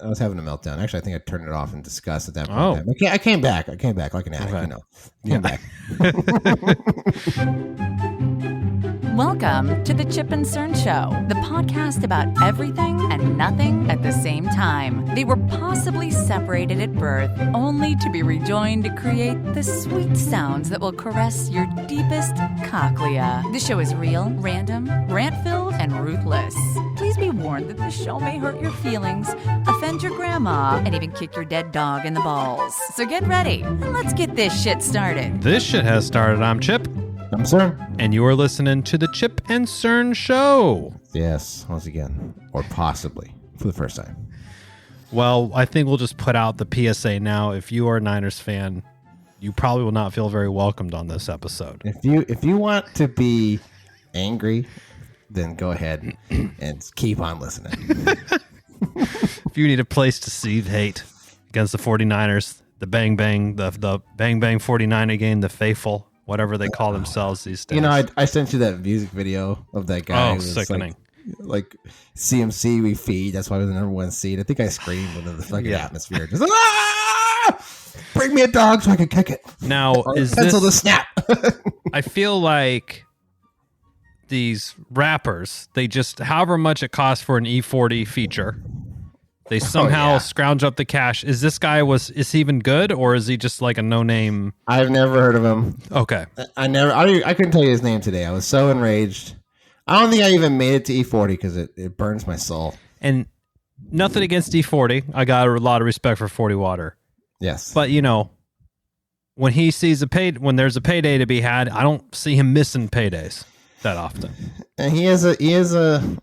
I was having a meltdown. Actually, I think I turned it off in disgust at that point. Oh. I came back. I came back like an addict, Came back. Welcome to the Chip and Cern Show, the podcast about everything and nothing at the same time. They were possibly separated at birth, only to be rejoined to create the sweet sounds that will caress your deepest cochlea. The show is real, random, rant-filled, and ruthless. Please be warned that the show may hurt your feelings, offend your grandma, and even kick your dead dog in the balls. So get ready, and let's get this shit started. This shit has started. I'm Chip. I'm Cern. And you are listening to the Chip and Cern Show. Yes, once again. Or possibly for the first time. Well, I think we'll just put out the PSA now. If you are a Niners fan, you probably will not feel very welcomed on this episode. If you want to be angry, then go ahead and keep on listening. If you need a place to seethe hate against the 49ers, the Bang Bang, the Bang Bang 49er game, the Faithful, whatever they call themselves these days. I sent you that music video of that guy. Oh, sickening. Like CMC we feed. That's why we're the number one seed. I think I screamed into the fucking atmosphere. Just bring me a dog so I can kick it. Now, is pencil this... the snap. I feel like these rappers, they just, however much it costs for an E40 feature, they somehow scrounge up the cash. Is this guy, is he even good, or is he just like a no-name? I've never heard of him. Okay. I couldn't tell you his name today. I was so enraged. I don't think I even made it to E40 because it burns my soul. And nothing against E40. I got a lot of respect for 40 Water. Yes. But, when he sees when there's a payday to be had, I don't see him missing paydays that often. And he is a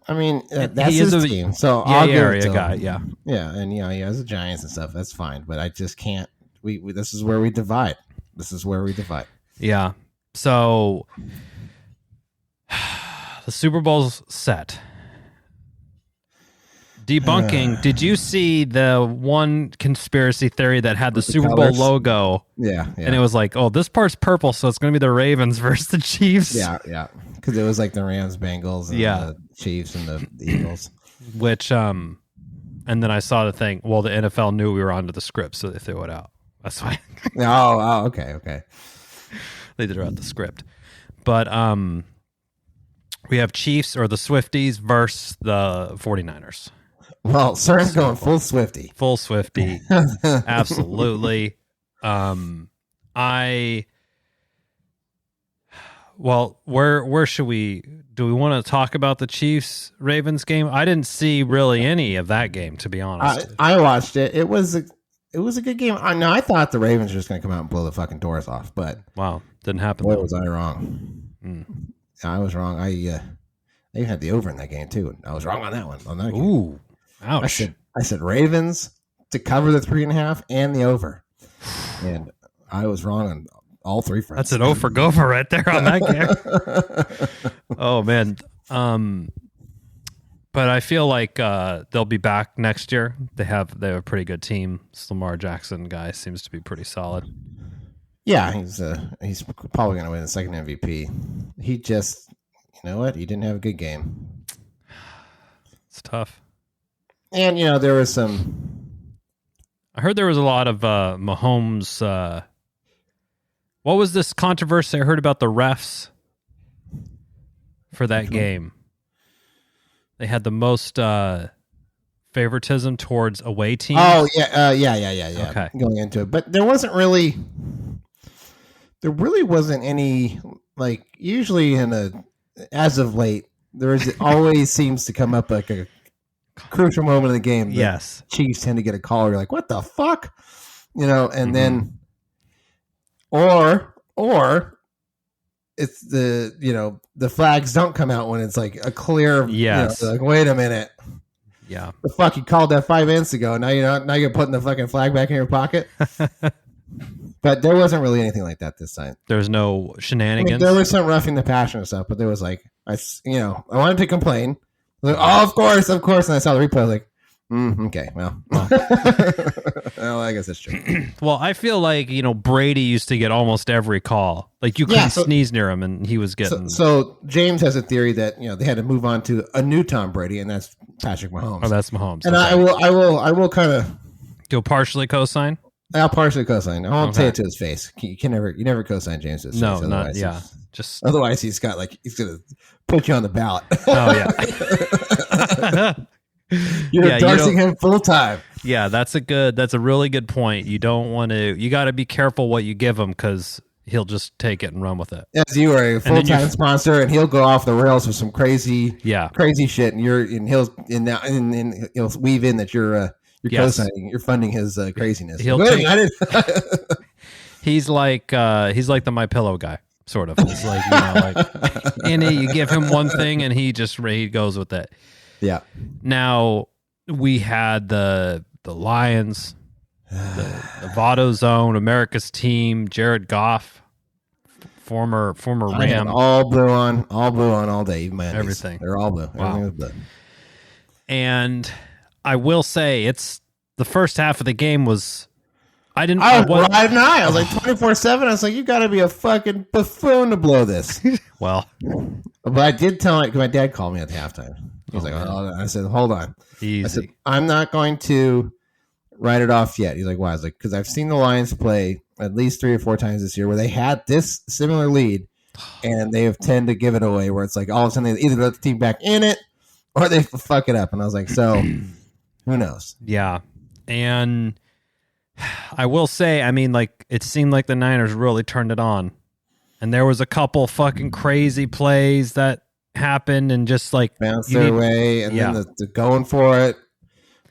I mean, that's his team. So area guy, yeah, and he has the Giants and stuff. That's fine, but I just can't. This is where we divide. Yeah. So the Super Bowl's set. Debunking. Did you see the one conspiracy theory that had the Super Bowl logo? Yeah. And it was like, oh, this part's purple, so it's going to be the Ravens versus the Chiefs. Yeah. Because it was like the Rams, Bengals, and the Chiefs and the Eagles. Which, and then I saw the thing. Well, the NFL knew we were onto the script, so they threw it out. That's why. Okay. They threw out the script, but we have Chiefs or the Swifties versus the 49ers. Well, Cern's going full Swiftie. Full Swiftie. Absolutely. Where should do we want to talk about the Chiefs Ravens game? I didn't see really any of that game, to be honest. I watched it. It was a good game. I thought the Ravens were just going to come out and blow the fucking doors off, but wow, didn't happen. Boy, was I wrong. I was wrong. I even had the over in that game too. I was wrong on that one. Ooh, ouch! I said Ravens to cover the 3.5 and the over, and I was wrong on all three fronts. That's an O for gopher right there on that game. Oh man, but I feel like they'll be back next year. They have a pretty good team. This Lamar Jackson guy seems to be pretty solid. Yeah, he's probably going to win the second MVP. He just, you know what? He didn't have a good game. It's tough. And, there was some... I heard there was a lot of Mahomes... what was this controversy I heard about the refs for that game? They had the most favoritism towards away teams. Oh, yeah. Okay. Going into it. But there really wasn't any, like, usually as of late, always seems to come up like a crucial moment of the game. Yes. Chiefs tend to get a call. You're like, what the fuck? And then, or it's the flags don't come out when it's like a clear, yes. Like, wait a minute. Yeah. The fuck you called that 5 minutes ago. Now you're putting the fucking flag back in your pocket. But there wasn't really anything like that this time. There was no shenanigans. There was some roughing the passion and stuff, but there was like, I wanted to complain. Like, oh, of course. And I saw the replay. I was like, okay, well. Well, I guess that's true. Well, I feel like, Brady used to get almost every call. Like, you couldn't sneeze near him, and he was getting... So James has a theory that, they had to move on to a new Tom Brady, and that's Patrick Mahomes. Oh, that's Mahomes. And Okay. I will kind of. You'll partially co-sign? I'll partially co-sign. I won't say Okay. it to his face. You never co-sign James to his No, face. not Just Otherwise, he's gonna put you on the ballot. oh yeah. You're Yeah, endorsing him full time. Yeah, that's a really good point. You don't want to. You got to be careful what you give him because he'll just take it and run with it. Yes, you are a full time sponsor, and he'll go off the rails with some crazy shit, and he'll weave in that you're co-signing, you're funding his craziness. He's like the My Pillow guy, sort of. It's like, like in it, you give him one thing and he goes with it. Yeah. Now we had the Lions, the Votto Zone, America's team, Jared Goff, former Ram, all blue on all day. Even my undies. Everything. They're all blue. Wow. Everything was blue. And I will say, it's the first half of the game was. I was riding high. I was like 24/7. I was like, you got to be a fucking buffoon to blow this. Well, but I did tell my dad called me at halftime. He was I said, hold on. Easy. I said, I'm not going to write it off yet. He's like, why? I was like, because I've seen the Lions play at least 3 or 4 times this year where they had this similar lead and they have tend to give it away where it's like all of a sudden they either let the team back in it or they fuck it up. And I was like, so who knows? Yeah. And I will say, I mean, like, it seemed like the Niners really turned it on. And there was a couple fucking crazy plays that happened and just like bounce their way and then the going for it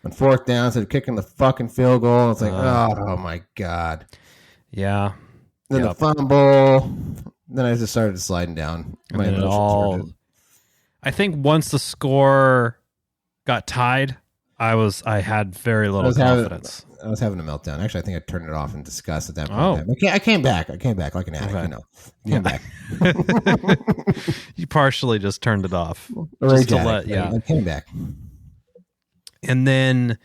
on 4th down, instead of kicking the fucking field goal. It's like, oh my God. Yeah. Then the fumble. Then I just started sliding down. I think once the score got tied, I had very little confidence. I was having a meltdown. Actually, I think I turned it off in disgust at that point. I came back like an addict. Came back. You partially just turned it off. I came back. And then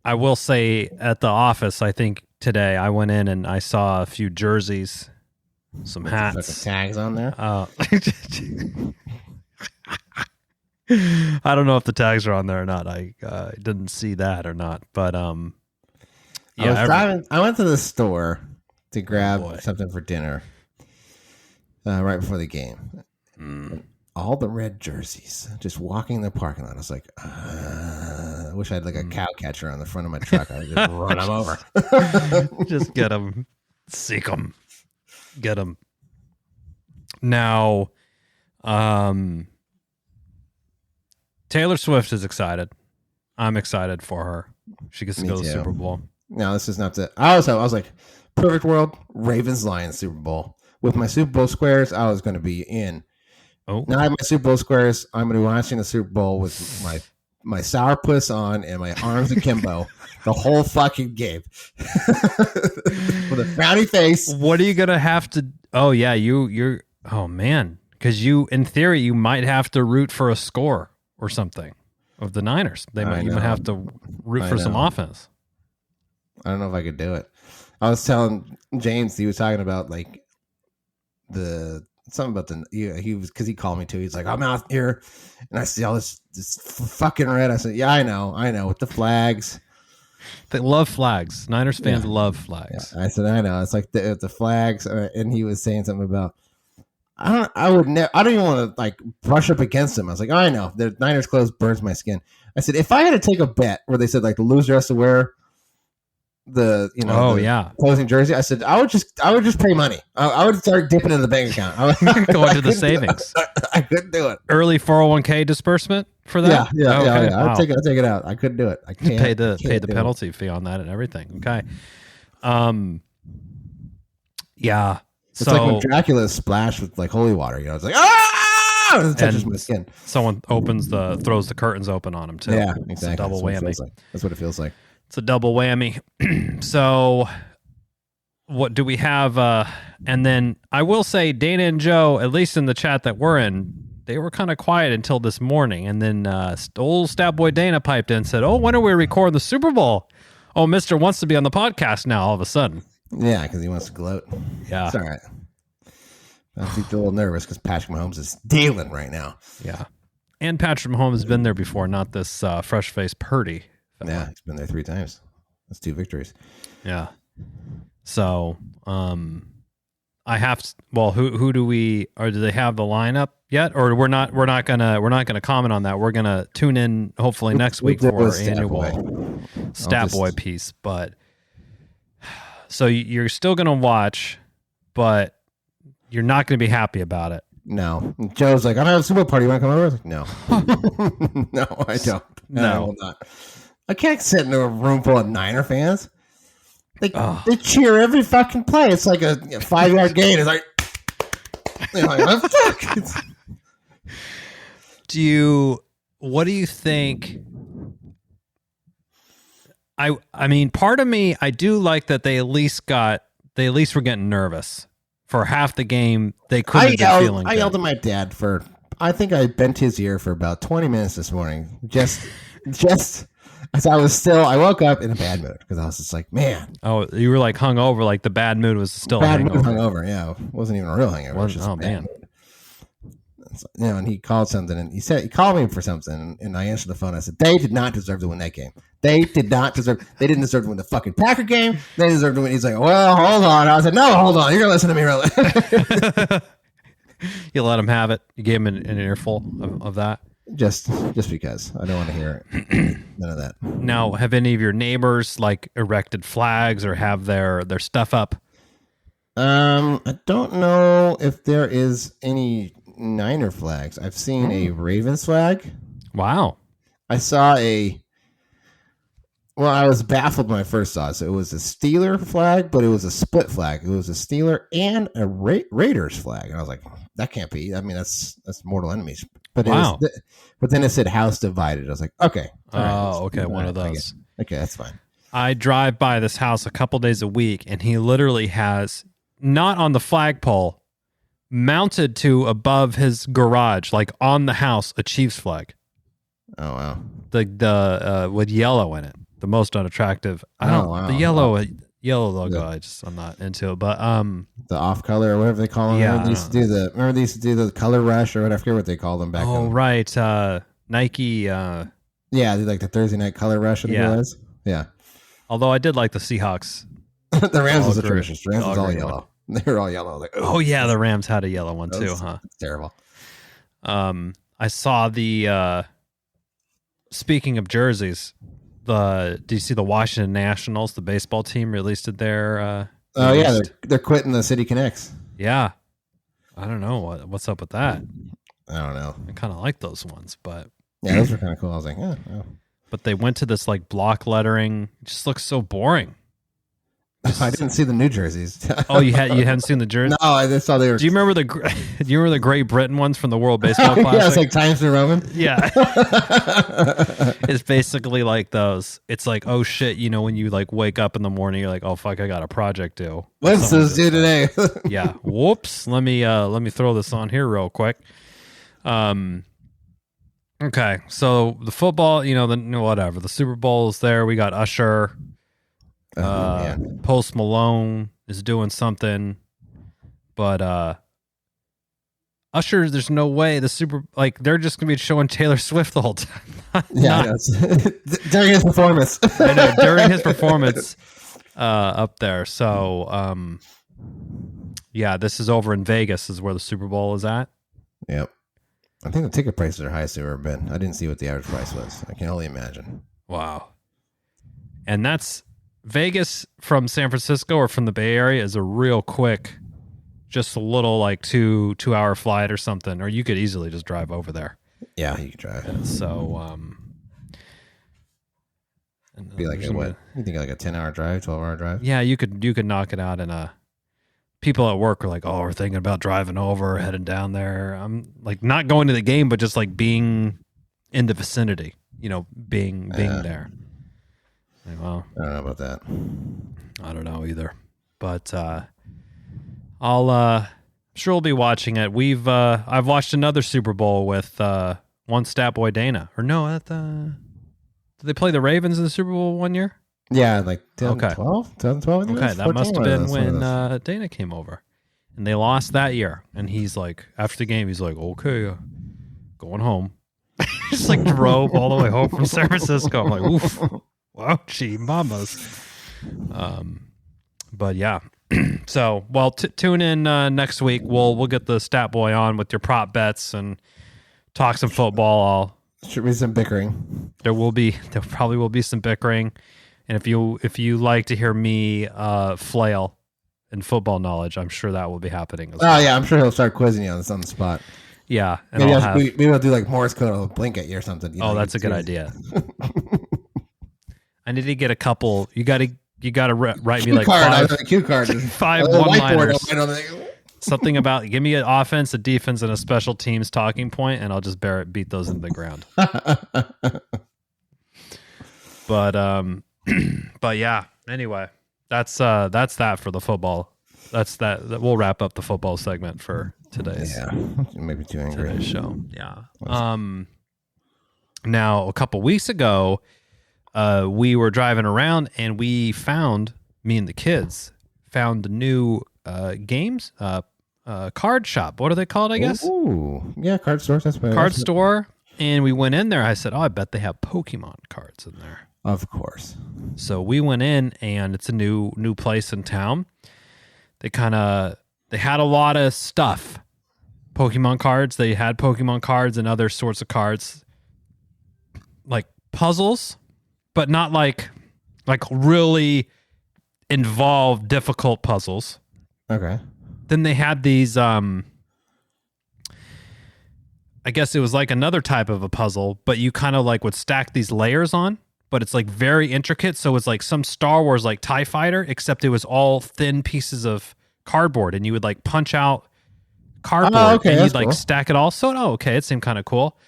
I will say at the office, I think today I went in and I saw a few jerseys, some hats, tags on there. I don't know if the tags are on there or not. I didn't see that or not, but I went to the store to grab something for dinner right before the game. All the red jerseys, just walking the parking lot. I was like, I wish I had like a cow catcher on the front of my truck. I would just run them over. Just get them, seek them, get them. Now, Taylor Swift is excited. I'm excited for her. She gets to go to the Super Bowl. No, this is not the. I was like, perfect world, Ravens Lions Super Bowl. With my Super Bowl squares, I was going to be in. Oh, now I have my Super Bowl squares. I'm going to be watching the Super Bowl with my sourpuss on and my arms akimbo the whole fucking game with a frowny face. What are you going to have to? Oh yeah, you're. Oh man, because in theory, you might have to root for a score or something of the Niners. You might have to root for some offense. I don't know if I could do it. I was telling James, he was talking about like something about he was, because he called me too. He's like, I'm out here and I see all this fucking red. I said, yeah, I know with the flags. They love flags. Niners fans love flags. Yeah. I said, I know. It's like the flags. And he was saying something about, I don't even want to like brush up against them. I was like, I know the Niners clothes burns my skin. I said, if I had to take a bet where they said like the loser has to wear the closing jersey, I said I would just pay money. I would start dipping into the bank account. Go into the savings. I couldn't do it. Early 401k disbursement for that. Yeah. Wow. I'd take it out. I couldn't do it. I can't pay the penalty fee on that and everything. Okay. Yeah. It's like when Dracula is splashed with like holy water. It's like it touches my skin. Someone throws the curtains open on him too. Yeah, exactly. It's a double whammy. That's what it feels like. It's a double whammy. So, what do we have? And then I will say, Dana and Joe, at least in the chat that we're in, they were kind of quiet until this morning. And then old stat boy Dana piped in and said, "Oh, when are we recording the Super Bowl? Oh, Mister wants to be on the podcast now. All of a sudden." Yeah, because he wants to gloat. Yeah, it's all right. I think they're a little nervous because Patrick Mahomes is dealing right now. Yeah. And Patrick Mahomes has been there before, not this fresh-faced Purdy. Yeah, he's been there 3 times. That's 2 victories. Yeah. So, I have to, well, who do we, or do they have the lineup yet? Or we're not gonna comment on that. We're gonna tune in hopefully next week for our annual Stat Boy piece. But so you're still gonna watch, but you're not gonna be happy about it. No. Joe's like, I don't have a Super Bowl party. You want to come over? I was like, no. No, I don't. No. I will not. I can't sit in a room full of Niner fans. They cheer every fucking play. It's like a 5-yard gain. It's like, oh, fuck. What do you think? I mean, part of me, I do like that they at least were getting nervous. For half the game, they couldn't have been feeling good. I yelled at my dad I think I bent his ear for about 20 minutes this morning. Just as I woke up in a bad mood because I was just like, man. Oh, you were like hungover, like the bad mood was still bad hangover. mood hungover, yeah. It wasn't even a real hangover. Oh, man. And he called something, and he called me for something, and I answered the phone. I said, they did not deserve to win that game. They didn't deserve to win the fucking Packer game. They deserved to win. He's like, well, hold on. I said, no, hold on. You're going to listen to me, really. You let him have it. You gave him an earful of that. Just because I don't want to hear it. None of that. Now, have any of your neighbors like erected flags or have their stuff up? I don't know if there is any Niner flags. I've seen a Ravens flag. Wow. I saw I was baffled when I first saw it. So it was a Steeler flag, but it was a split flag. It was a Steeler and a Raiders flag. And I was like, that can't be. I mean, that's mortal enemies. But wow. But then it said house divided. I was like, okay. Okay. One of those. Okay, that's fine. I drive by this house a couple days a week, and he literally has, not on the flagpole, mounted to above his garage, like on the house, a Chiefs flag. Oh, wow. The with yellow in it. The most unattractive. The yellow logo. Yeah. I'm not into it, but the off color or whatever they call them. Yeah, Remember they used to do the color rush or whatever. I forget what they called them back then. Oh, right. Nike. Yeah, like the Thursday night color rush. Yeah. It was. Yeah. Although I did like the Seahawks. The Rams was a green. tradition. The Rams was all yellow. They were all yellow. Like, oh yeah, the Rams had a yellow one too, huh? Terrible. I saw the. Speaking of jerseys. Do you see the Washington Nationals, the baseball team, released their? Oh yeah, they're quitting the City Connects. Yeah, I don't know what's up with that. I don't know. I kind of like those ones, but yeah, those were kind of cool. I was like, yeah. Oh. But they went to this like block lettering. It just looks so boring. I didn't see the new jerseys. Oh, you hadn't seen the jerseys? No, I just saw they were. Do you remember the Great Britain ones from the World Baseball Classic? Yeah, it's like Times New Roman. Yeah. It's basically like those. It's like, oh shit, when you like wake up in the morning, you're like, oh fuck, I got a project due. What's this do today? Yeah. Whoops. Let me throw this on here real quick. Okay. So the football, whatever. The Super Bowl is there. We got Usher. Post Malone is doing something, but Usher, there's no way they're just gonna be showing Taylor Swift the whole time. During his performance. I know, during his performance up there. So yeah, this is over in Vegas is where the Super Bowl is at. Yep. I think the ticket prices are highest they've ever been. I didn't see what the average price was. I can only imagine. Wow. And that's Vegas from San Francisco or from the Bay Area is a real quick, just a little like 2-hour flight or something, or you could easily just drive over there. Yeah, you could drive. So, be like what? You think like a 10-hour drive, 12-hour drive? Yeah, you could knock it out in a. People at work are like, oh, we're thinking about driving over, heading down there. I'm like not going to the game, but just like being in the vicinity, being there. Well, I don't know about that. I don't know either, but I'll sure we'll be watching it. I've watched another Super Bowl with one Stat Boy Dana, or no? Did they play the Ravens in the Super Bowl one year? Yeah, like 2012. Okay, that must have been when Dana came over, and they lost that year. And he's like, after the game, he's like, okay, going home. just like drove all the way home from San Francisco. I'm like, oof, wow, gee, mamas. But yeah. So, well, tune in next week. We'll get the stat boy on with your prop bets and talk some football. Should be some bickering. There probably will be some bickering. And if you like to hear me flail in football knowledge, I'm sure that will be happening as well. Oh yeah, I'm sure he'll start quizzing you on the spot. Yeah, and maybe I'll do like Morse code or blink at you or something. That's a good idea. I need to get a couple. You got to write me like cue card, 5 one-liners. Something about give me an offense, a defense, and a special teams talking point, and I'll just beat those into the ground. But yeah. Anyway, that's that for the football. That's that. We'll wrap up the football segment for today's. Yeah, maybe too angry. Today's show. Yeah. Now a couple weeks ago, we were driving around and we found me and the kids found the new games card shop. What are they called? I guess. Ooh, yeah, card store. That's what card store. And we went in there. I said, "Oh, I bet they have Pokemon cards in there." Of course. So we went in, and it's a new place in town. They had a lot of stuff. Pokemon cards. They had Pokemon cards and other sorts of cards, like puzzles, but not like really involved, difficult puzzles. Okay. Then they had these. I guess it was like another type of a puzzle, but you kind of like would stack these layers on. But it's like very intricate. So it's like some Star Wars like TIE fighter, except it was all thin pieces of cardboard, and you would like punch out cardboard and you'd like cool. Stack it all. So, it seemed kind of cool.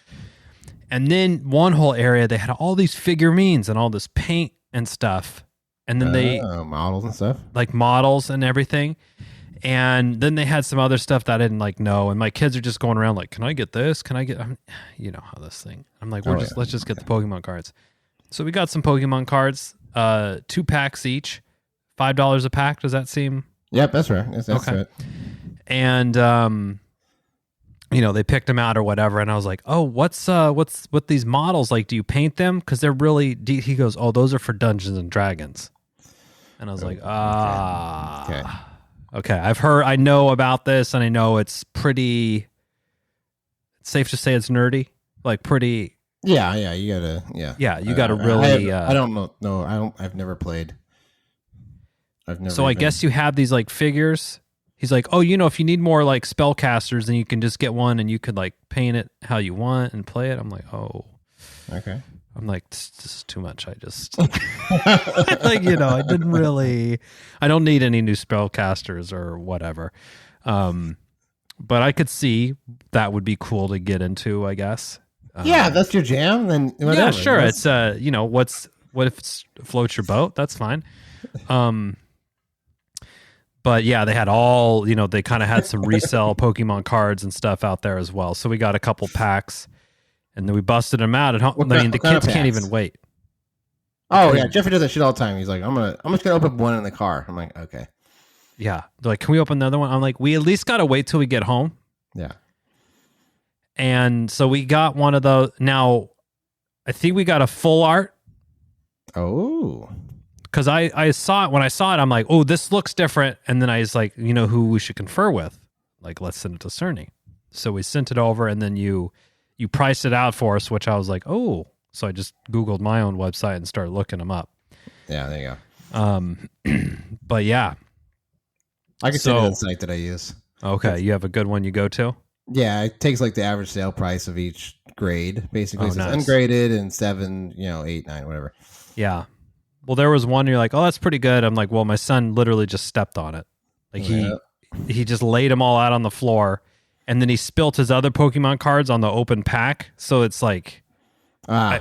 And then one whole area, they had all these figurines and all this paint and stuff. And then they models and stuff, like models and everything. And then they had some other stuff that I didn't like know. And my kids are just going around like, can I get this? Can I get, you know how this thing, I'm like, let's just get the Pokemon cards. So we got some Pokemon cards, 2 packs each, $5 a pack. Does that seem? Yep, that's right. That's okay. Right. And they picked them out or whatever, and I was like, "Oh, what's with these models? Like, do you paint them? Because they're really." He goes, "Oh, those are for Dungeons and Dragons," and I was like, okay. I know about this, and I know it's pretty. It's safe to say it's nerdy, like pretty. Yeah, you gotta, you gotta really. I don't know. No, I've never played. So I guess you have these like figures. He's like, oh, if you need more like spellcasters, then you can just get one and you could like paint it how you want and play it. I'm like, oh, okay. I'm like, this is too much. I just like, I don't need any new spellcasters or whatever. But I could see that would be cool to get into, I guess. Yeah, that's your jam. Then whatever. Yeah, sure. It's what if it floats your boat? That's fine. But yeah, they had all, they kind of had some resale Pokemon cards and stuff out there as well. So we got a couple packs, and then we busted them out at home. The kids can't even wait. Oh yeah, Jeffrey does that shit all the time. He's like, I'm just gonna open one in the car. I'm like, okay. Yeah, they're like, can we open another one? I'm like, we at least gotta wait till we get home. Yeah. And so we got one of those. Now, I think we got a full art. Oh. Because I saw it. When I saw it, I'm like, oh, this looks different. And then I was like, who we should confer with? Like, let's send it to Cerny. So we sent it over, and then you priced it out for us, which I was like, oh. So I just Googled my own website and started looking them up. Yeah, there you go. But yeah. I can see the site that I use. Okay, you have a good one you go to? Yeah, it takes like the average sale price of each grade, basically. So nice. It's ungraded and 7, 8, 9, whatever. Yeah. Well, there was one you're like, oh, that's pretty good. I'm like, well, my son literally just stepped on it. Like he just laid them all out on the floor, and then he spilt his other Pokemon cards on the open pack. So it's like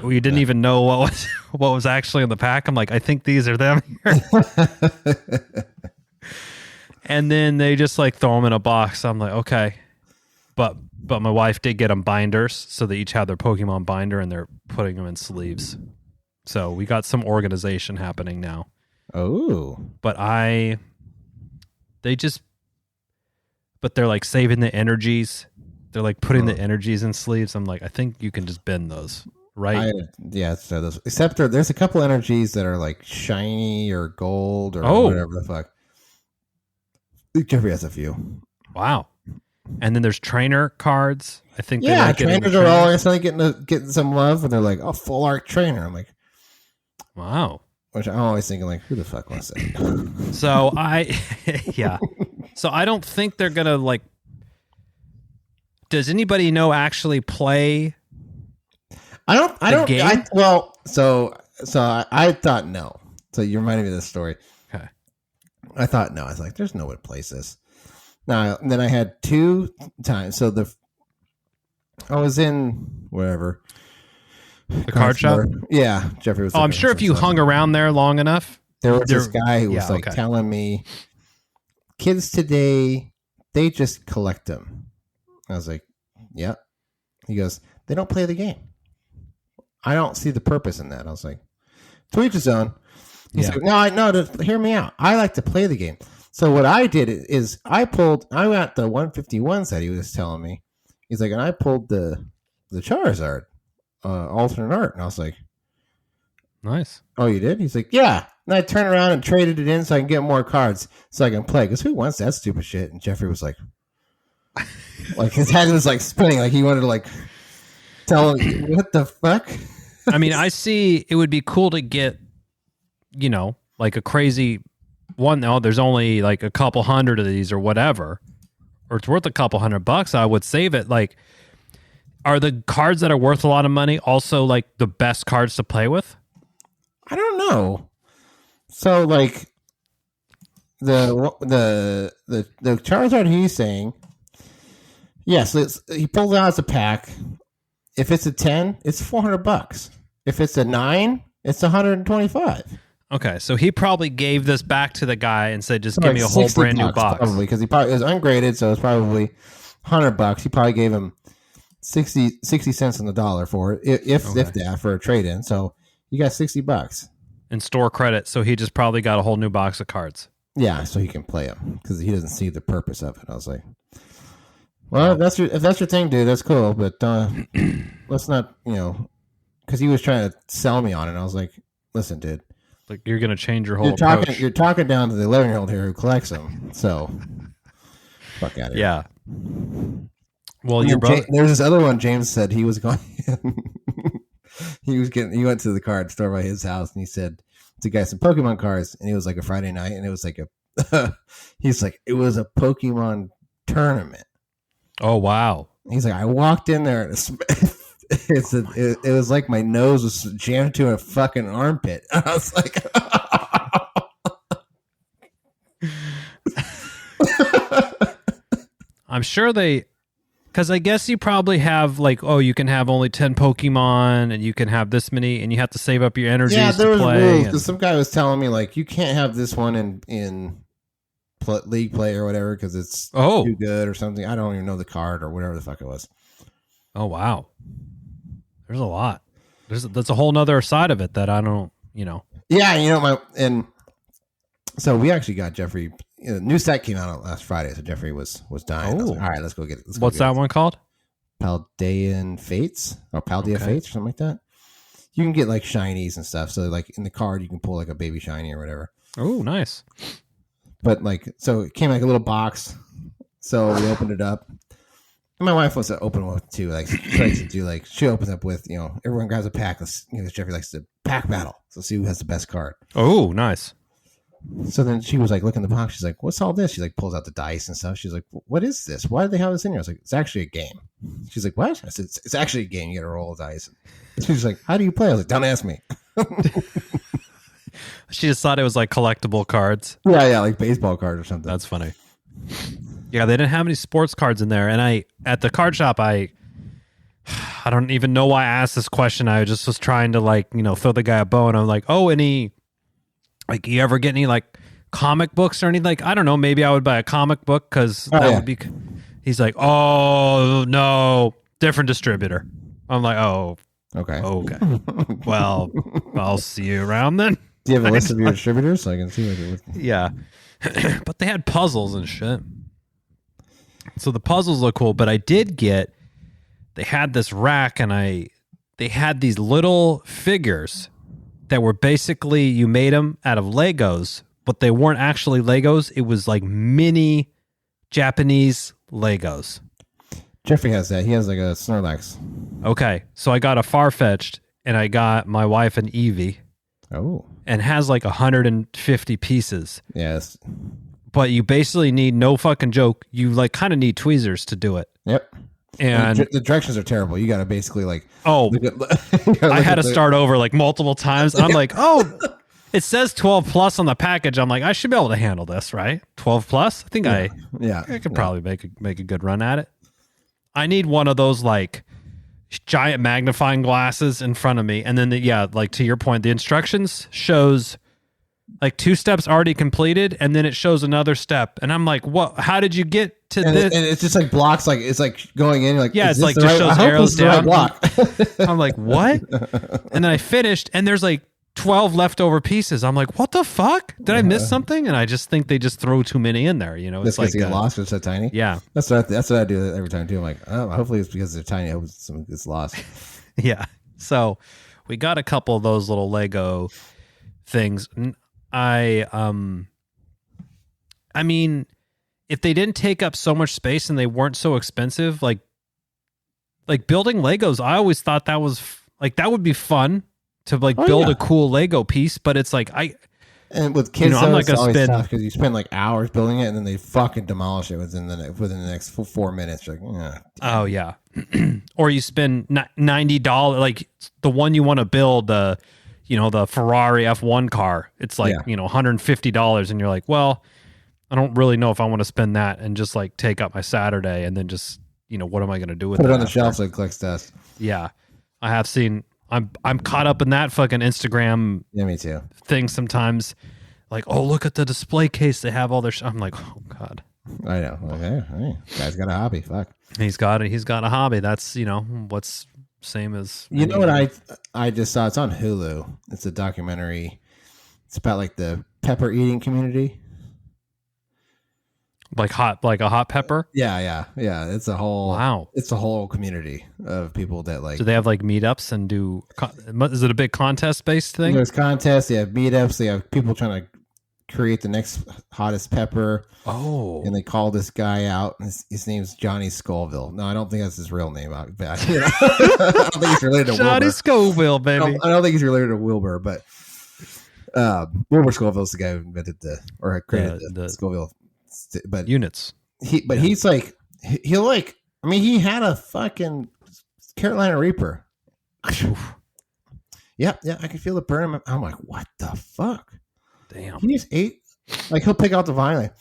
we didn't even know what was actually in the pack. I'm like, I think these are them here. And then they just like throw them in a box. I'm like, okay. But my wife did get them binders, so they each have their Pokemon binder, and they're putting them in sleeves. So we got some organization happening now. Oh. But they're like saving the energies they're like putting the energies in sleeves. I'm like, I think you can just bend those, right? So those, except there's a couple energies that are like shiny or gold or whatever the fuck. Jeffrey has a few. Wow. And then there's trainer cards. I think trainers are all getting some love, and they're like, "Oh, full art trainer." I'm like, wow. Which I'm always thinking, like, who the fuck wants that? So So I don't think they're gonna like. Does anybody know actually play? I don't. I thought no. So you reminded me of this story. Okay. I thought no. I was like, "There's no way to place this." Now, then I had 2 times. So I was in wherever the card shop. Yeah, Jeffrey was. Oh, I'm sure if you hung around there long enough, there was this guy who was telling me, kids today, they just collect them. I was like, yeah. He goes, they don't play the game. I don't see the purpose in that. I was like, to each his own. He's like, no, hear me out. I like to play the game. So what I did is I got the 151s that he was telling me. He's like, and I pulled the Charizard alternate art. And I was like, nice. Oh, you did? He's like, yeah. And I turned around and traded it in so I can get more cards so I can play. Because who wants that stupid shit? And Jeffrey was like his head was like spinning. Like he wanted to like tell him, what the fuck? I mean, I see it would be cool to get, like a crazy one. Oh, there's only like a couple hundred of these or whatever, or it's worth a couple $100. I would save it. Like, are the cards that are worth a lot of money also like the best cards to play with? I don't know. So like the Charizard he's saying, yes, he pulled it out as a pack. If it's a 10, it's $400. If it's a 9, it's $125. Okay, so he probably gave this back to the guy and said, "Just give me a whole brand new box." Probably because it was ungraded, so it's probably $100. He probably gave him 60 cents on the dollar for it, if that, for a trade in. So you got $60 in store credit. So he just probably got a whole new box of cards. Yeah, so he can play them because he doesn't see the purpose of it. I was like, well, if that's your thing, dude, that's cool, but let's not, because he was trying to sell me on it. And I was like, listen, dude. Like, you're going to change your whole approach. You're talking down to the 11-year-old here who collects them. So, fuck out of here. Yeah. Well, your brother... There's this other one, James said he was going... he went to the card store by his house, and he said to guy some Pokemon cards, and it was like a Friday night, and it was like he's like, it was a Pokemon tournament. Oh, wow. He's like, I walked in there, and it was like my nose was jammed to a fucking armpit. I was like, I'm sure because I guess you probably have like, you can have only 10 Pokemon and you can have this many and you have to save up your energies to play. Yeah, there was rules. Some guy was telling me like, you can't have this one in league play or whatever because it's too good or something. I don't even know the card or whatever the fuck it was. Oh, wow. There's a lot. That's a whole nother side of it that I don't, Yeah, and so we actually got Jeffrey. New set came out last Friday, so Jeffrey was dying. Like, all right, let's go get it. What's that one called? Paldean Fates or Paldea Fates or something like that. You can get like shinies and stuff. So like in the card, you can pull like a baby shiny or whatever. Oh, nice. But like, so it came like a little box. So we opened it up. My wife wants to open one too. Like, she opens up with, everyone grabs a pack. Jeffrey likes to pack battle. So see who has the best card. Oh, nice. So then she was like, looking in the box. She's like, what's all this? She like pulls out the dice and stuff. She's like, what is this? Why do they have this in here? I was like, it's actually a game. She's like, what? I said, it's actually a game. You got to roll the dice. And she's like, how do you play? I was like, don't ask me. She just thought it was like collectible cards. Yeah, like baseball cards or something. That's funny. Yeah, they didn't have any sports cards in there. And at the card shop, I don't even know why I asked this question. I just was trying to like, throw the guy a bone. I'm like, you ever get any like comic books or anything? Like, I don't know, maybe I would buy a comic book because would be. He's like, oh no, different distributor. I'm like, oh, okay. Well, I'll see you around then. Do you have a list of your distributors so I can see what it was? Yeah, but they had puzzles and shit. So the puzzles look cool, but I did get, they had this rack and they had these little figures that were basically, you made them out of Legos, but they weren't actually Legos. It was like mini Japanese Legos. Jeffrey has that. He has like a Snorlax. Okay. So I got a Farfetch'd and I got my wife an Eevee. Oh. And has like 150 pieces. Yes. But you basically need, no fucking joke, you like kind of need tweezers to do it. Yep. And the directions are terrible. You got to basically like. I had to start over like multiple times. I'm like, it says 12 plus on the package. I'm like, I should be able to handle this, right? 12 plus. I think I could probably make a good run at it. I need one of those like giant magnifying glasses in front of me, and then like to your point, the instructions shows like 2 steps already completed, and then it shows another step, and I'm like, what? How did you get to this? And it's just like blocks, like it's like going in. You're like, it's like just shows arrows down. I'm like, what? And then I finished, and there's like 12 leftover pieces. I'm like, what the fuck? Did I miss something? And I just think they just throw too many in there. You know, it's like lost. It's so tiny. Yeah, that's what I do every time too. I'm like, oh, hopefully it's because they're tiny. I hope some gets lost. Yeah. So we got a couple of those little Lego things. I mean, if they didn't take up so much space and they weren't so expensive, like building Legos, I always thought that was like, that would be fun to like build a cool Lego piece, but it's like and with kids, I'm not gonna spend because you spend like hours building it and then they fucking demolish it within the next 4 minutes. You're like, oh yeah, or you spend $90 like the one you want to build, the Ferrari F1 car. It's like $150, and you're like, well, I don't really know if I want to spend that and just like take up my Saturday and then just what am I going to do with it? Put it on the shelf so it collects dust. Yeah, I have seen. I'm caught up in that fucking Instagram. Yeah, me too. Thing sometimes, like, oh, look at the display case. They have all their. I'm like, oh god. I know. Okay, hey, guy's got a hobby. Fuck. He's got a hobby. That's what's same as. What I just saw. It's on Hulu. It's a documentary. It's about like the pepper eating community. Like a hot pepper? Yeah. It's a whole wow. It's a whole community of people that like. Do they have like meetups and do? Is it a big contest based thing? There's contests. They have meetups. They have people trying to create the next hottest pepper. Oh. And they call this guy out. His name's Johnny Scoville. No, I don't think that's his real name. I don't think he's related to Johnny Wilbur. Scoville, baby. I don't think he's related to Wilbur, but Wilbur Scoville's the guy who invented created the Scoville. But units. He's like he'll like. I mean, he had a fucking Carolina Reaper. Yeah, I can feel the burn. I'm like, what the fuck? Damn. He just ate. Like he'll pick out the vine. Like,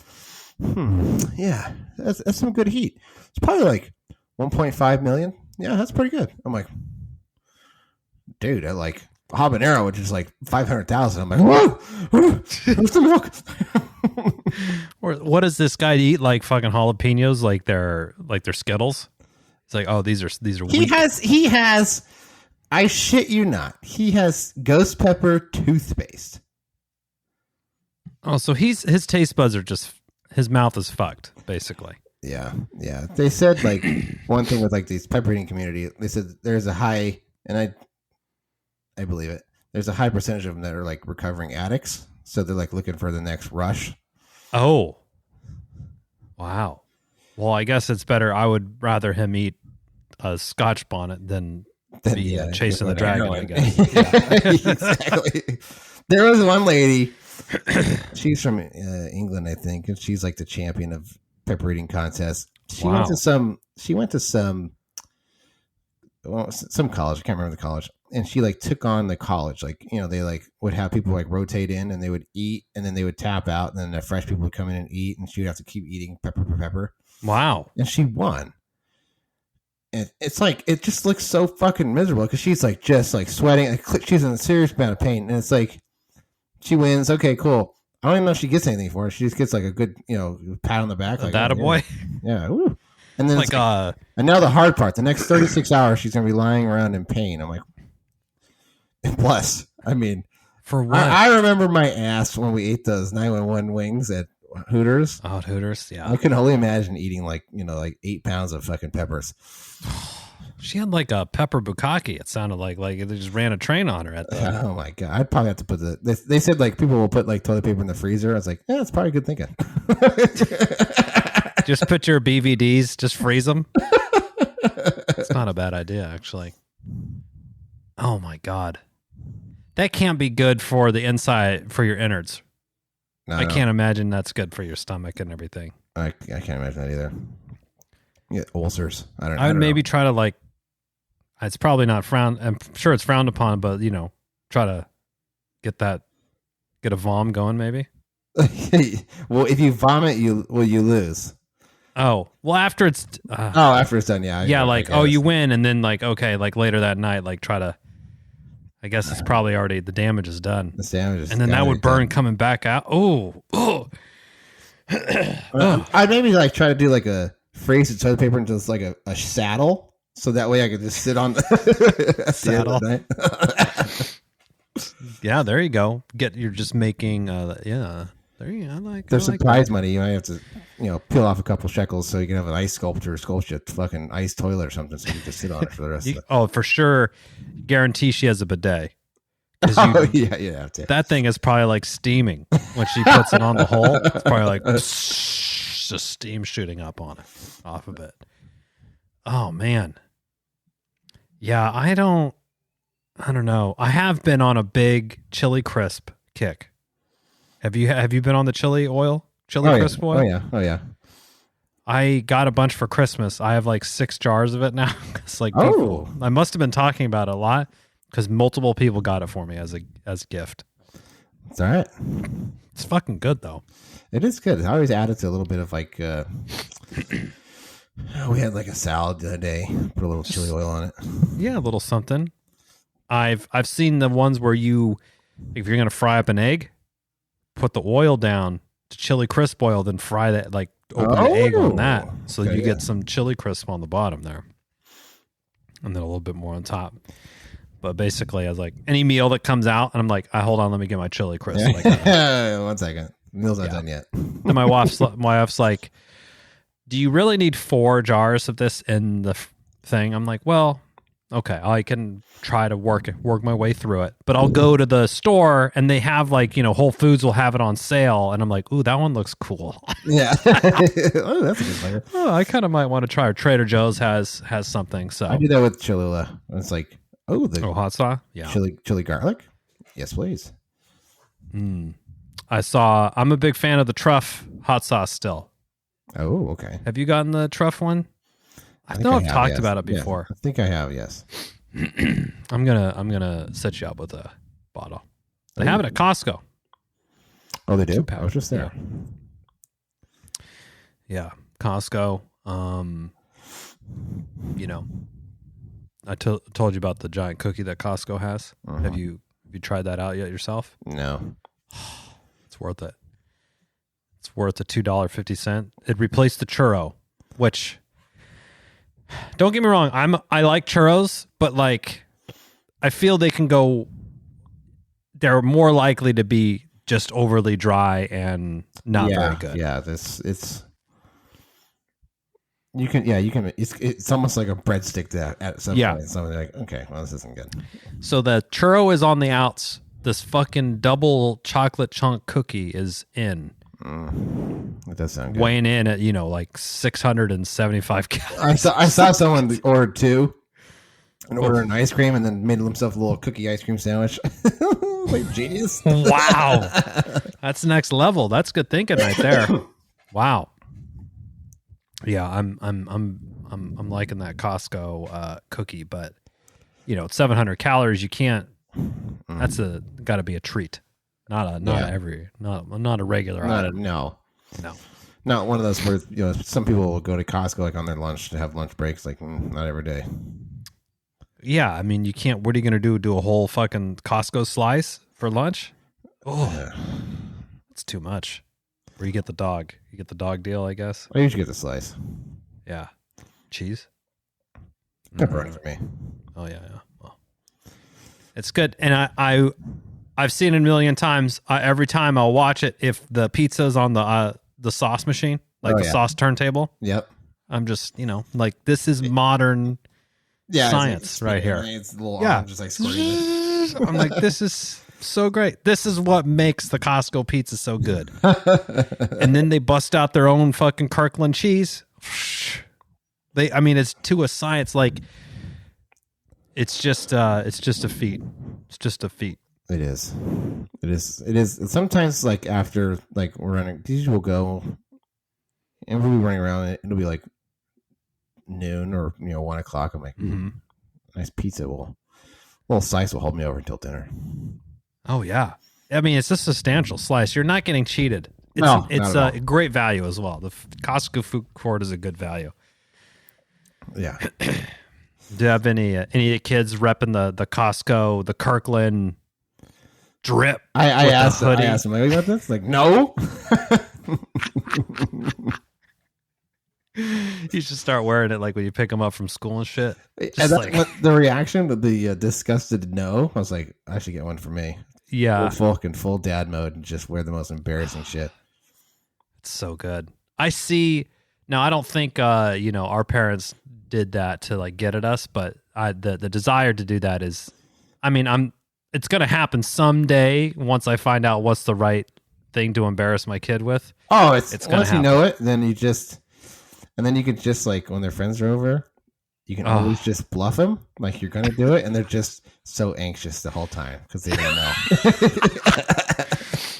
yeah, that's some good heat. It's probably like 1.5 million. Yeah, that's pretty good. I'm like, dude, I like habanero, which is like 500,000. I'm like, whoa, where's the milk? Or what does this guy eat? Like fucking jalapenos, like they're Skittles. It's like, oh, these are weak. He has. I shit you not. He has ghost pepper toothpaste. Oh, so his taste buds are just, his mouth is fucked, basically. Yeah. They said like one thing with like these pepper eating community. They said there's a high, and I believe it. There's a high percentage of them that are like recovering addicts, so they're like looking for the next rush. Oh, wow. Well, I guess it's better. I would rather him eat a Scotch bonnet than be chasing the dragon, I guess. Yeah. Exactly. There was one lady. She's from England, I think, and she's like the champion of pepper eating contests. She went to some college. I can't remember the college. And she like took on the college. Like, they like would have people like rotate in and they would eat and then they would tap out and then the fresh people would come in and eat and she would have to keep eating pepper per pepper. Wow. And she won. And it's like, it just looks so fucking miserable because she's like just like sweating. She's in a serious amount of pain. And it's like, she wins. Okay, cool. I don't even know if she gets anything for it. She just gets like a good, pat on the back. Like, that a boy. Yeah. Woo. And then like, and now the hard part, the next 36 hours, she's going to be lying around in pain. I'm like, and plus, I mean, for what? I remember my ass when we ate those 911 wings at Hooters. Oh, Hooters. Yeah. I can only imagine eating like 8 pounds of fucking peppers. She had like a pepper bukkake. It sounded like they just ran a train on her at the. Oh my god! I'd probably have to put they said like people will put like toilet paper in the freezer. I was like, yeah, that's probably good thinking. Just put your BVDs, just freeze them. It's not a bad idea, actually. Oh my god, that can't be good for the inside for your innards. No, I can't imagine that's good for your stomach and everything. I can't imagine that either. Yeah, ulcers. I would don't maybe know. try to like. It's probably not frowned. I'm sure it's frowned upon, but try to get a vom going, maybe. Well, if you vomit, you lose. Oh, well, after it's after it's done, yeah. Yeah, like you win, and then like okay, like later that night, like try to. I guess it's probably already the damage is done. The damage is, and then that would burn coming back out. Oh. I'd maybe like try to do like a freeze the toilet paper into like a saddle. So that way I could just sit on the saddle. Yeah, there you go. You're just making, there you go. There's some prize money. You might have to, peel off a couple shekels so you can have an ice sculpture fucking ice toilet or something so you can just sit on it for the rest of it. Oh, for sure. Guarantee she has a bidet. Yeah, you have to. That thing is probably like steaming when she puts it on the hole. It's probably like just steam shooting up on it, off of it. Oh man. Yeah, I don't know. I have been on a big chili crisp kick. Have you been on the chili crisp oil? Oh yeah. I got a bunch for Christmas. I have like 6 jars of it now. It's like I must have been talking about it a lot because multiple people got it for me as a gift. It's all right. It's fucking good though. It is good. I always add it to a little bit of like we had like a salad the other day. Put a little chili oil on it. Yeah, a little something. I've seen the ones where if you're gonna fry up an egg, put the oil down to chili crisp oil, then fry that open the egg on that, so you get some chili crisp on the bottom there, and then a little bit more on top. But basically, I was like, any meal that comes out, and I'm like, hold on, let me get my chili crisp. One second, meal's not done yet. And my wife's like, do you really need 4 jars of this in the thing? I'm like, well, okay, I can try to work my way through it, but I'll go to the store and they have Whole Foods will have it on sale, and I'm like, ooh, that one looks cool. Yeah. Oh, that's a good flavor. Oh, I kind of might want to try. Or Trader Joe's has something. So I do that with Cholula. It's like, hot sauce, yeah, chili garlic. Yes, please. I'm a big fan of the truff hot sauce still. Oh, okay. Have you gotten the truff one? I know I've talked about it before. Yeah, I think I have, yes. I'm gonna set you up with a bottle. They have it at Costco. Oh, they do? I was just there. Yeah, Costco. I told you about the giant cookie that Costco has. Uh-huh. Have you tried that out yet yourself? No. It's worth it. It's worth the $2.50. It replaced the churro, which, don't get me wrong, I like churros, but I feel they're more likely to be just overly dry and not very good. Yeah, it's almost like a breadstick at some point. Something like, okay, well, this isn't good. So the churro is on the outs. This fucking double chocolate chunk cookie is in. It does sound good. Weighing in at 675 calories. I saw someone ordered 2 and ordered an ice cream and then made himself a little cookie ice cream sandwich. Like genius! Wow, that's next level. That's good thinking right there. Wow. Yeah, I'm liking that Costco cookie, but it's 700 calories. You can't. That's got to be a treat. Not a regular item. No. Not one of those where some people will go to Costco on their lunch to have lunch breaks. Not every day. Yeah, I mean you can't. What are you going to do a whole fucking Costco slice for lunch? Oh, it's too much. Or you get the dog. You get the dog deal, I guess. I usually get the slice. Yeah, cheese. Pepperoni for me. Oh yeah. Well, it's good, and I've seen it a million times. Every time I'll watch it, if the pizza's on the the sauce machine, like Oh, the yeah. sauce turntable. Yep. I'm just, like this is modern science it's right here. It's a little Yeah. arm just like squirting it. I'm like, this is so great. This is what makes the Costco pizza so good. And then they bust out their own fucking Kirkland cheese. It's to a science. Like, it's just a feat. It's just a feat. It is. It is. Sometimes, like, after, like, we're running, these will go, and we'll be running around, it'll be like noon or 1 o'clock. I'm like, nice pizza little slice will hold me over until dinner. Oh yeah, it's a substantial slice. You're not getting cheated. It's a great value as well. The Costco food court is a good value. Yeah. Do you have any of the kids repping the Costco, the Kirkland drip? I asked him, like, you got this? Like, no. You should start wearing it like when you pick them up from school and shit. And the reaction, the disgusted no, I was like, I should get one for me. Yeah. Full dad mode and just wear the most embarrassing shit. It's so good. I see. Now, I don't think, our parents did that to like get at us, but the desire to do that is, it's going to happen someday once I find out what's the right thing to embarrass my kid with. Oh, it's gonna once happen. You know it, then you could just like when their friends are over, you can always just bluff them like you're going to do it. And they're just so anxious the whole time because they don't know.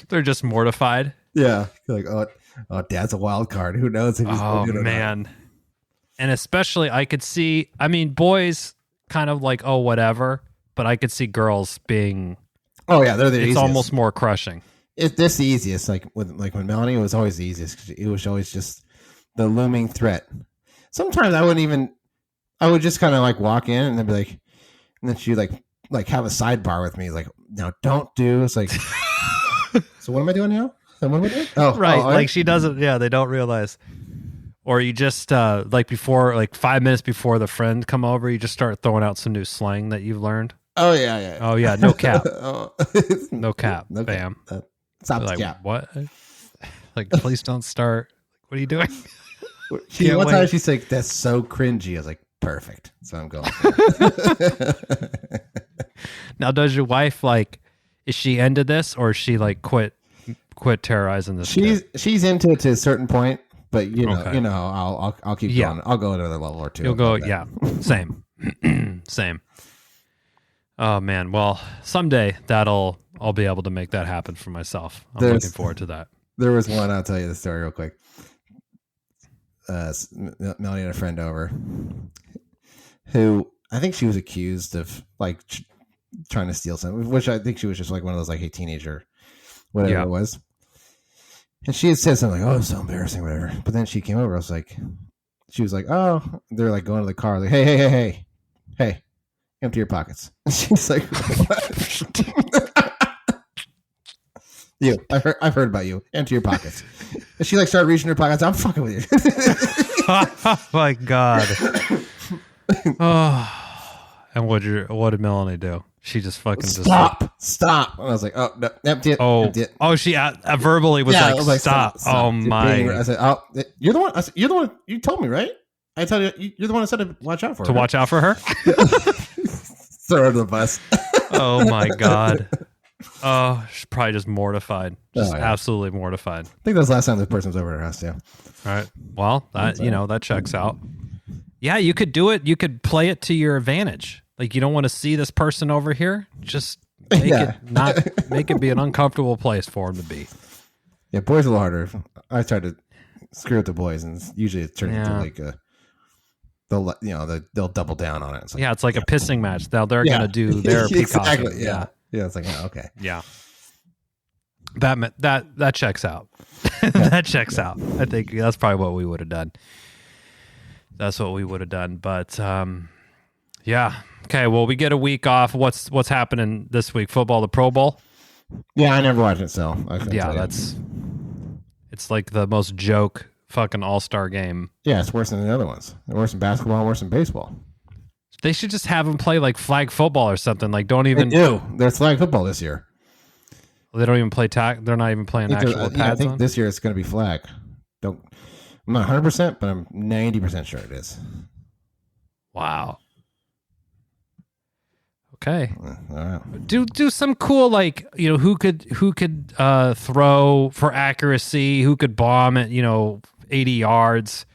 They're just mortified. Yeah. You're like, oh, dad's a wild card. Who knows if he's Oh, good or man. And especially I could see, boys kind of like, oh, whatever. But I could see girls being. Oh, yeah. They're the easiest. It's almost more crushing. That's the easiest. Like when Melanie, it was always the easiest because it was always just the looming threat. Sometimes I would just kind of like walk in and then be like, and then she'd like have a sidebar with me. Like, no, don't do. It's like, so what am I doing now? What am I doing? Oh, right. Like she doesn't. Yeah, they don't realize. Or you just like 5 minutes before the friend come over, you just start throwing out some new slang that you've learned. Oh yeah. Oh yeah. No cap. Oh. No cap. No Bam. Cap. Stop the cap. What? Like, please don't start. What are you doing? One time she's like, "That's so cringy." I was like, "Perfect." So I'm going. Now, does your wife is she into this, or is she like quit terrorizing this? She's into it to a certain point, but Okay. I'll keep going. I'll go another level or two. You'll go, yeah, same, same. Oh man, well, someday I'll be able to make that happen for myself. I'm looking forward to that. There was one. I'll tell you the story real quick. Melanie had a friend over who I think she was accused of like trying to steal something, which I think she was just like one of those like a teenager, whatever it was. And she had said something like, "Oh, it's so embarrassing," whatever. But then she came over. She was like, "Oh," they're like going to the car, like, "Hey, empty your pockets." And she's like, "You, I've heard about you. Empty your pockets." And she like started reaching her pockets. I'm fucking with you. Oh my god. Oh, and what did Melanie do? She just fucking stop. And I was like, "Oh, no, empty it." Empty it. Oh, she verbally was stop. Oh my! I said, "Oh, you're the one." I said, "You're the one. You told me, right? I told you, you're the one that said to watch out for her." To watch out for her. Throw her to the bus. Oh my god. Oh, she's probably just mortified. Just absolutely mortified. I think that was the last time this person was over at her house too. All right. Well, that checks out. Yeah, you could do it. You could play it to your advantage. Like, you don't want to see this person over here. Just make it be an uncomfortable place for him to be. Yeah, boys are a little harder. I tried to screw with the boys, and usually it turns into like they'll double down on it. It's like, it's like a pissing match. Now they're gonna do their peacocking. Exactly. Yeah. It's like, okay. Yeah. That checks out. That checks out. I think that's probably what we would have done. That's what we would have done. But yeah. Okay. Well, we get a week off. What's happening this week? Football, the Pro Bowl. Yeah, I never watched it, so it's like the most joke fucking all-star game. Yeah, it's worse than the other ones. They're worse than basketball, worse than baseball. They should just have them play like flag football or something. Like, don't even They do. There's flag football this year. They don't even play tag. They're not even playing actual pads. I think on? this year it's going to be flag. I'm not 100%, but I'm 90% sure it is. Wow. Okay. All right. Do some cool, like, who could throw for accuracy, who could bomb at 80 yards.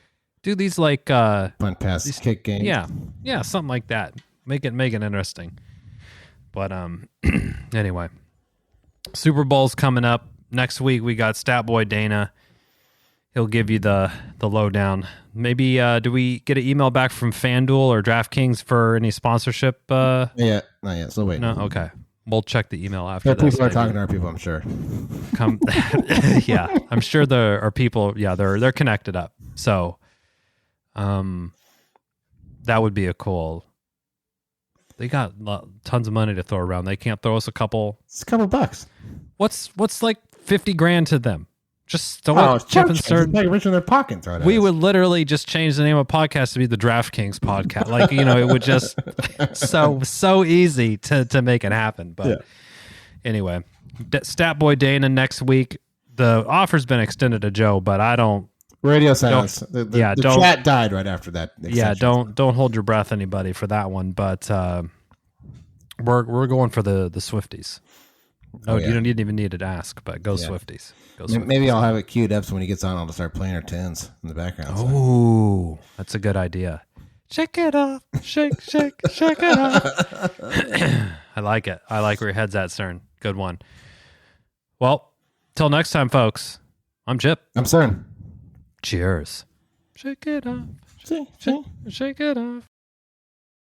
Do these like Punt, pass, kick games. Yeah, something like that. Make it interesting. But anyway, Super Bowl's coming up next week. We got Stat Boy Dana. He'll give you the lowdown. Maybe do we get an email back from FanDuel or DraftKings for any sponsorship? Yeah, not yet. Still waiting. No, okay. We'll check the email after this. People are talking to our people, I'm sure. Yeah, I'm sure there are people. Yeah, they're connected up. So, that would be a cool. They got tons of money to throw around. They can't throw us a couple. It's a couple bucks. What's like 50 grand to them? Just throw chip insert. Like rich in their pocket. Throw it We would literally just change the name of podcast to be the DraftKings podcast. Like, it would just so easy to make it happen. But anyway, Stat Boy Dana next week. The offer's been extended to Joe, but I don't. Radio silence. The chat died right after that. Yeah, don't hold your breath, anybody, for that one. But we're going for the Swifties. Oh, you don't even need to ask, but go Swifties. Maybe I'll have it queued up so when he gets on, I'll just start playing our tunes in the background. Oh, that's a good idea. Shake it off. Shake it off. I like it. I like where your head's at, Cern. Good one. Well, till next time, folks. I'm Chip. I'm Cern. Cheers. Shake it off. Shake it off.